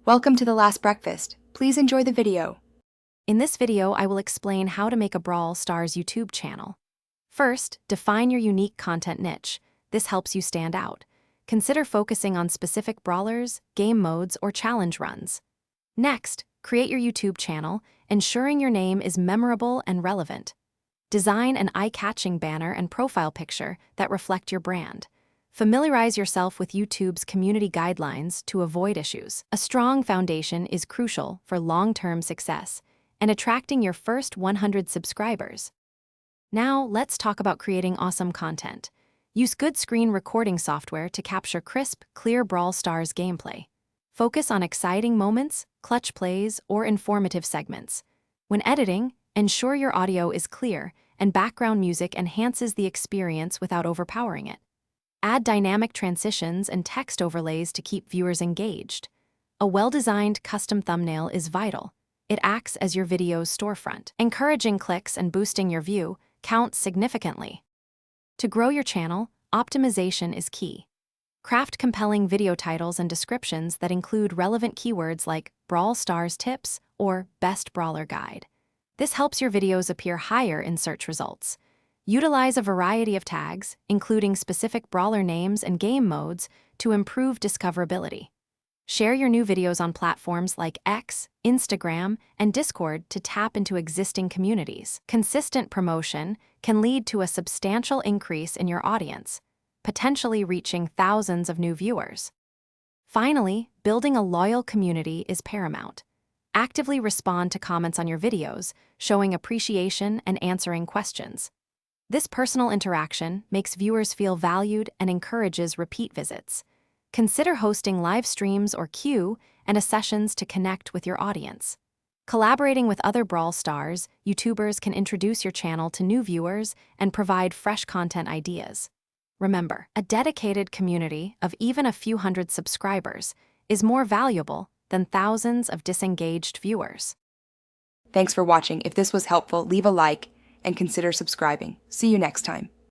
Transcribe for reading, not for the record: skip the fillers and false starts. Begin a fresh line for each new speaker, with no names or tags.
Welcome to The Last Breakfast. Please enjoy the video.
In this video, I will explain how to make a Brawl Stars YouTube channel. First, define your unique content niche. This helps you stand out. Consider focusing on specific brawlers, game modes, or challenge runs. Next, create your YouTube channel, ensuring your name is memorable and relevant. Design an eye-catching banner and profile picture that reflect your brand. Familiarize yourself with YouTube's community guidelines to avoid issues. A strong foundation is crucial for long-term success and attracting your first 100 subscribers. Now, let's talk about creating awesome content. Use good screen recording software to capture crisp, clear Brawl Stars gameplay. Focus on exciting moments, clutch plays, or informative segments. When editing, ensure your audio is clear and background music enhances the experience without overpowering it. Add dynamic transitions and text overlays to keep viewers engaged. A well-designed custom thumbnail is vital. It acts as your video's storefront. Encouraging clicks and boosting your view counts significantly. To grow your channel, optimization is key. Craft compelling video titles and descriptions that include relevant keywords like Brawl Stars tips or Best Brawler Guide. This helps your videos appear higher in search results. Utilize a variety of tags, including specific brawler names and game modes, to improve discoverability. Share your new videos on platforms like X, Instagram, and Discord to tap into existing communities. Consistent promotion can lead to a substantial increase in your audience, potentially reaching thousands of new viewers. Finally, building a loyal community is paramount. Actively respond to comments on your videos, showing appreciation and answering questions. This personal interaction makes viewers feel valued and encourages repeat visits. Consider hosting live streams or Q&A sessions to connect with your audience. Collaborating with other Brawl Stars, YouTubers can introduce your channel to new viewers and provide fresh content ideas. Remember, a dedicated community of even a few hundred subscribers is more valuable than thousands of disengaged viewers.
Thanks for watching. If this was helpful, leave a like and consider subscribing. See you next time.